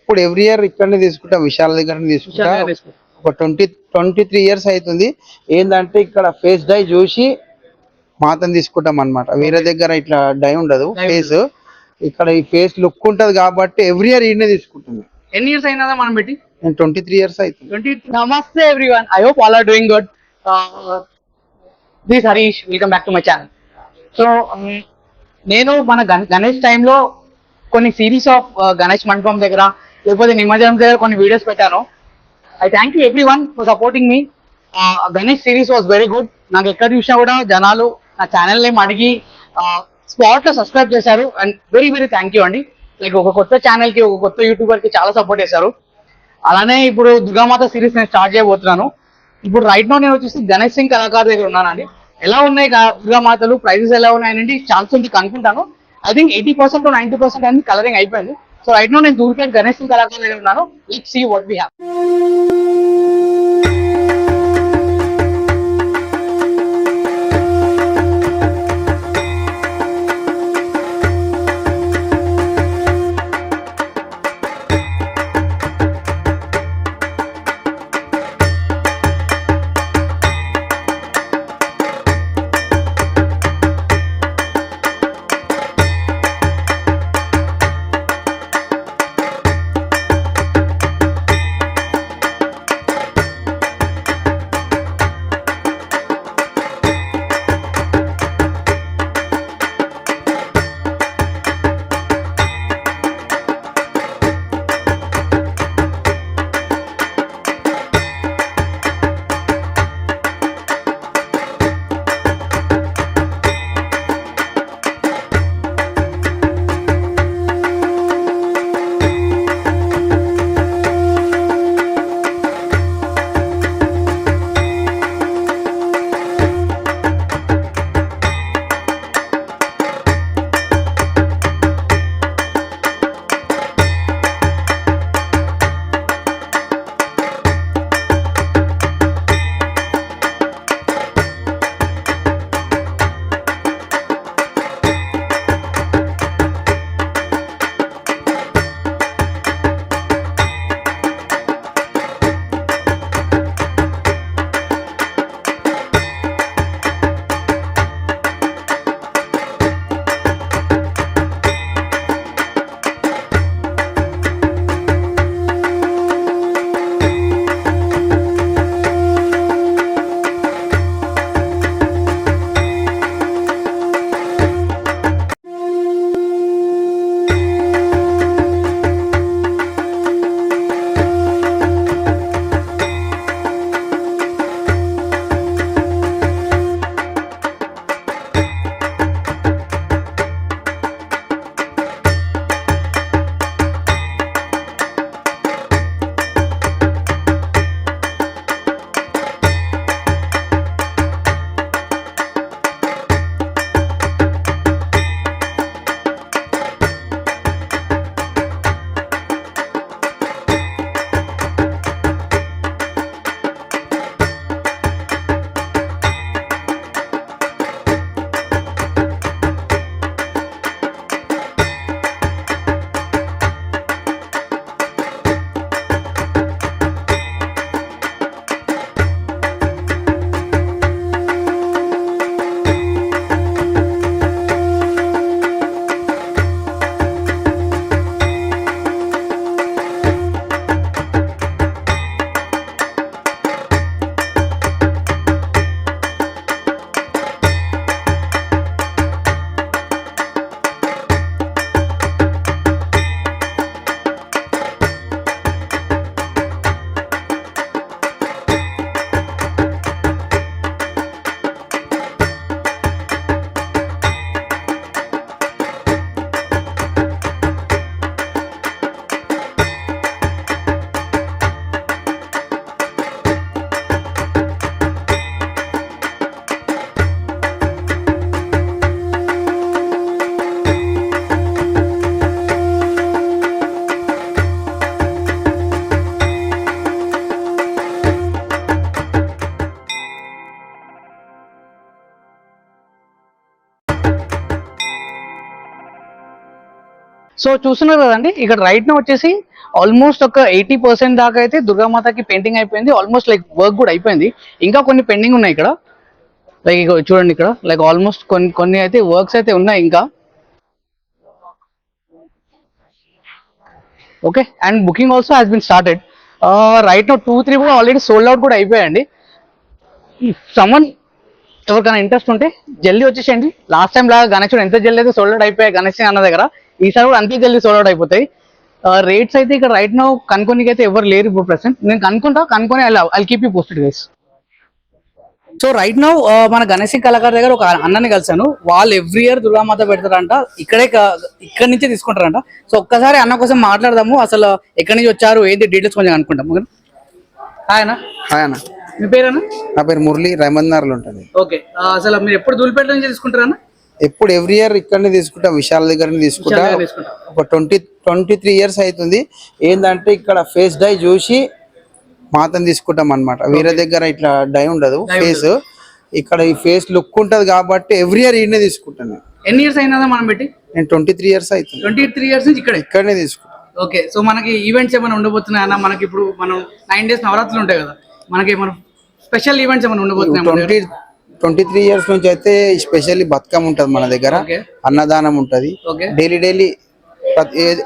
ఎప్పుడు every year ఇక్కడనే తీసుకుంటా, విశాల దగ్గర తీసుకుంటా. ఒక 23 ఇయర్స్ అవుతుంది. ఏంటంటే ఇక్కడ ఫేస్ డై చూసి మాత్రం తీసుకుంటాం అన్నమాట. వేరే దగ్గర ఇట్లా డై ఉండదు ఫేస్. ఇక్కడ ఈ ఫేస్ లుక్ ఉంటది కాబట్టి ఎవ్రీ ఇయర్ ఈయనే తీసుకుంటుంది. ఎన్ని ఇయర్స్ అయినా మనం పెట్టి? నేను 23 ఇయర్స్ అవుతుంది. నమస్తే everyone, I hope all are doing good. This Harish, welcome back to my channel. So నేను మన గణేష్ టైంలో కొన్ని సిరీస్ ఆఫ్ గణేష్ మండపం దగ్గర లేకపోతే నిమజ్జనం దగ్గర కొన్ని వీడియోస్ పెట్టాను. I thank you every one for supporting me. Ganesh series was very good. నాకు ఎక్కడ చూసినా కూడా జనాలు నా ఛానల్ నేమ్ అడిగి స్పాట్ లో సబ్స్క్రైబ్ చేశారు. And very very thank you అండి. లైక్ ఒక కొత్త ఛానల్ కి, ఒక కొత్త యూట్యూబర్ కి చాలా సపోర్ట్ చేశారు. అలానే ఇప్పుడు దుర్గామాత సిరీస్ నేను స్టార్ట్ చేయబోతున్నాను. ఇప్పుడు రైట్ నో నేను వచ్చేసి గణేష్ సింగ్ కళాకారు దగ్గర ఉన్నానండి. ఎలా ఉన్నాయి దుర్గామాతలు, ప్రైజెస్ ఎలా ఉన్నాయనండి ఛాన్స్ ఉంది కనుక్కుంటాను. ఐ థింక్ 80% to 90% అనేది కలరింగ్ అయిపోయింది. సో రైట్ నో నేను దూరిపేట గణేష్ సింగ్ కళాకారు దగ్గర ఉన్నాను. Let's see what we have. So చూస్తున్నారు కదండి, ఇక్కడ రైట్ నా వచ్చేసి ఆల్మోస్ట్ ఒక 80% దాకా అయితే దుర్గామాతకి పెయింటింగ్ అయిపోయింది. ఆల్మోస్ట్ లైక్ వర్క్ కూడా అయిపోయింది. ఇంకా కొన్ని పెండింగ్ ఉన్నాయి ఇక్కడ. లైక్ ఇక చూడండి ఇక్కడ లైక్ ఆల్మోస్ట్ కొన్ని అయితే వర్క్స్ అయితే ఉన్నాయి ఇంకా. Okay, and booking also has been started. Right now 2-3 కూడా ఆల్రెడీ సోల్డ్ అవుట్ కూడా అయిపోయాయండి. సమ్మన్ ఎవరికైనా ఇంట్రెస్ట్ ఉంటే జల్దీ వచ్చేసేయండి. లాస్ట్ టైం లాగా గణేశుడు ఎంత జల్దీ అయితే సోల్డ్ అవుట్ అయిపోయాయి గణేష్ అన్న దగ్గర, ఈసారి కూడా అంతే జల్దీ సోల్డ్ అవుట్ అయిపోతాయి. రేట్స్ అయితే ఇక్కడ రైట్ నో కనుక్కోనికి అయితే ఎవరు లేరు ఇప్పుడు ప్రెసెంట్. నేను కనుక్కొని I keep you posted guys. So right now మన గణేష్ కళాకారు దగ్గర ఒక అన్నని కలిసాను. వాళ్ళు ఎవ్రీ ఇయర్ దుర్గామాత పెడతారంట, ఇక్కడి నుంచే తీసుకుంటారంట. సో ఒక్కసారి అన్న కోసం మాట్లాడదాము, అసలు ఎక్కడి నుంచి వచ్చారు ఏంటి డీటెయిల్స్ కొంచెం అనుకుంటాం. హాయ్ అన్న. హాయ్ అన్న. మీ పేరేనా? నా పేరు మురళి, రైమందర్లో ఉంటుంది. ఓకే, అసలు మీరు ఎప్పుడు ధూళిపేట నుంచి తీసుకుంటారన్న? ఎప్పుడు ఎవ్రీ ఇయర్ ఇక్కడనే తీసుకుంటా, విశాల దగ్గర తీసుకుంటా. ఒక 23 ఇయర్స్ అవుతుంది. ఏంటంటే ఇక్కడ ఫేస్ డై చూసి మాతను తీసుకుంటాం అనమాట. వేరే దగ్గర ఇట్లా డై ఉండదు ఫేస్, ఇక్కడ ఈ ఫేస్ లుక్ ఉంటది కాబట్టి ఎవ్రీ ఇయర్ ఈయనే తీసుకుంటాను. ఎన్ని ఇయర్స్ అయినా మనం పెట్టి? నేను 23 ఇయర్స్ అవుతుంది. 23 ఇయర్స్ నుంచి ఇక్కడనే తీసుకుంటాను. ఓకే, సో మనకి ఈవెంట్స్ ఏమైనా ఉండబోతున్నాయి అన్న? మనకి ఇప్పుడు మనం 9 days నవరాత్రులు ఉంటాయి కదా, మనకి ఏమైనా స్పెషల్ ఈవెంట్స్ ఏమైనా ఉండబోతున్నాయి? 23 ఇయర్స్ నుంచి అయితే స్పెషల్లీ బతుకమ్మ ఉంటది మన దగ్గర, అన్నదానం ఉంటది డైలీ.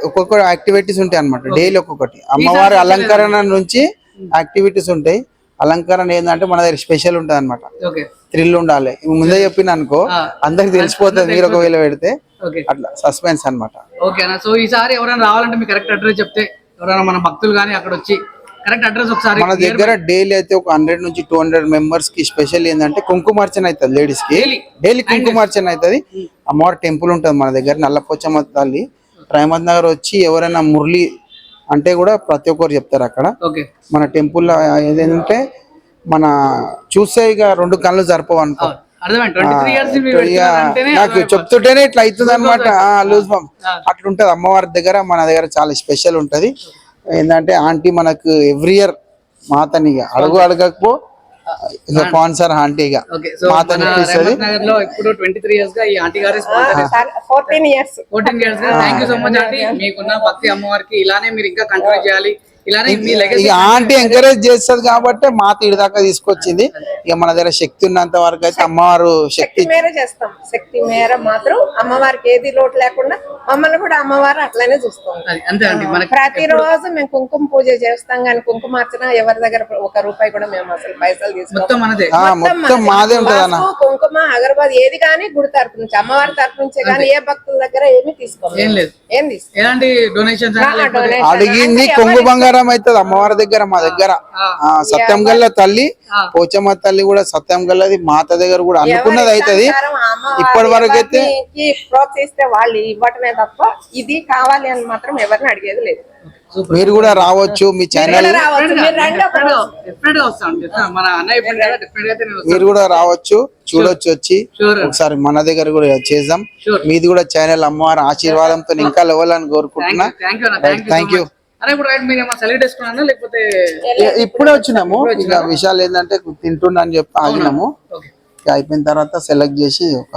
ఒక్కొక్క యాక్టివిటీస్ ఉంటాయి అన్నమాట, డైలీ ఒక్కొక్కటి. అమ్మవారి అలంకరణ నుంచి యాక్టివిటీస్ ఉంటాయి. అలంకరణ ఏంటంటే మన దగ్గర స్పెషల్ ఉంటది అనమాట, థ్రిల్ ఉండాలి. ముందే చెప్పిన అనుకో అందరికి తెలిసిపోతుంది, మీరు ఒకవేళ పెడితే అట్లా సస్పెన్స్ అనమాట. ఓకేనా, సో ఈసారి ఎవరైనా రావాలంటే మీ కరెక్ట్ అడ్రస్ చెప్తే ఎవరైనా మన భక్తులు కానీ అక్కడ వచ్చి కరెక్ట్ అడ్రస్ ఒకసారి. మన దగ్గర డైలీ అయితే ఒక 100 నుంచి 200 మెంబర్స్ కి స్పెషల్ ఏంటంటే కుంకుమార్చన అవుతుంది. లేడీస్ కి డైలీ కుంకుమార్చన అవుతుంది. అమ్మవారి టెంపుల్ ఉంటది మన దగ్గర, నల్లపోచమ్మ తల్లి. రైమత్ నగర్ వచ్చి ఎవరైనా మురళి అంటే కూడా ప్రతి ఒక్కరు చెప్తారు అక్కడ. మన టెంపుల్ ఏదంటే మన చూసే ఇక 2 కళ్ళు సరిపోవు అనుకో. నాకు చెప్తుంటేనే ఇట్లా అవుతుంది అనమాట, లూజ్ బాంబ్ అట్లుంటది. అమ్మవారి దగ్గర మన దగ్గర చాలా స్పెషల్ ఉంటది. ఏంటంటే ఆంటీ మనకు ఎవ్రీ ఇయర్ మాతని అడగకపో స్పాన్సర్ ఆంటీగా మాతని ఇప్పిస్తుంది. 23 years గా ఈ ఆంటీ గారి 14 years గా థాంక్యూ సో మచ్ ఆంటీ. మీకున్న భక్తి అమ్మవారికి ఇలానే మీరు ఇంకా కంటిన్యూ చేయాలి. ఆంటీ ఎంకరేజ్ చేస్తుంది కాబట్టి మాత ఇడి దాకా తీసుకొచ్చింది. ఇక మన దగ్గర శక్తి ఉన్నంత వరకు అయితే అమ్మవారు శక్తి మేర చేస్తాం. శక్తి మేర మాత్రం అమ్మవారికి ఏది లోటు లేకుండా మమ్మల్ని కూడా అమ్మవారు అట్లనే చూస్తాం. ప్రతిరోజు మేము కుంకుమ పూజ చేస్తాం, కానీ కుంకుమార్చన ఎవరి దగ్గర 1 రూపాయి కూడా మేము అసలు పైసలు తీసుకుంటాం. మొత్తం మాదే ఉంటది అన్న. కుంకుమ అగరబాద్ ఏది కానీ గుడి తరపు నుంచి అమ్మవారి తరపు నుంచే కానీ ఏ భక్తుల దగ్గర ఏమి తీసుకోవాలి. ఏం అడిగింది కొంగు బంగారం అవుతుంది అమ్మవారి దగ్గర. మా దగ్గర సత్యం గల్ల తల్లి, పోచమ్మ తల్లి కూడా సత్యం గల్లది. మాత దగ్గర కూడా అనుకున్నది అవుతుంది. ఇప్పటి వరకు అయితే ప్రోత్సహిస్తే వాళ్ళు ఇవ్వటమే తప్ప ఇది కావాలి అని మాత్రం ఎవరిని అడిగేది లేదు. మీరు కూడా రావచ్చు, మీ ఛానల్ మీరు కూడా రావచ్చు, చూడొచ్చు, వచ్చి ఒకసారి మన దగ్గర కూడా చేద్దాం. మీది కూడా ఛానల్ అమ్మవారి ఆశీర్వాదంతో ఇంకా లెవెల్ కోరుకుంటున్నా. Thank you. ఇప్పుడే వచ్చినాము. ఇక విషయాలు ఏంటంటే తింటున్నా అని చెప్పి ఆగినాము. అయిపోయిన తర్వాత సెలెక్ట్ చేసి ఒక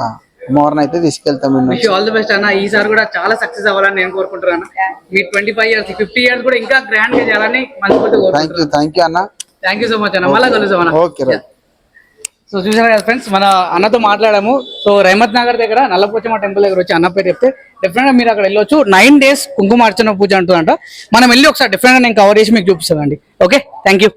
అమ్మవారిని అయితే తీసుకెళ్తాం. ఆల్ ది బెస్ట్ అన్న. ఈసారి కూడా చాలా సక్సెస్ అవ్వాలని నేను కోరుకుంటున్నాను. మీ 25 years 50 years కూడా ఇంకా గ్రాండ్ గా చేయాలని మనస్ఫూర్తిగా కోరుకుంటున్నాను. థ్యాంక్ యూ అన్న. థ్యాంక్ యూ సో మచ్ అన్న. మళ్ళీ కలుద్దాం అన్న. ఓకే. సో చూసారు కదా ఫ్రెండ్స్, మన అన్నతో మాట్లాడాము. సో రైమత్ నగర్ దగ్గర నల్లపోచమ్మ టెంపుల్ దగ్గర వచ్చి అన్న పేరు చెప్తే డెఫినెట్ గా మీరు అక్కడ వెళ్ళొచ్చు. 9 days కుంకుమార్చన పూజ అంటుందంట. మనం వెళ్ళి ఒకసారి డెఫినెట్ గా నేను కవర్ చేసి మీకు చూపిస్తానండి. Okay, thank you.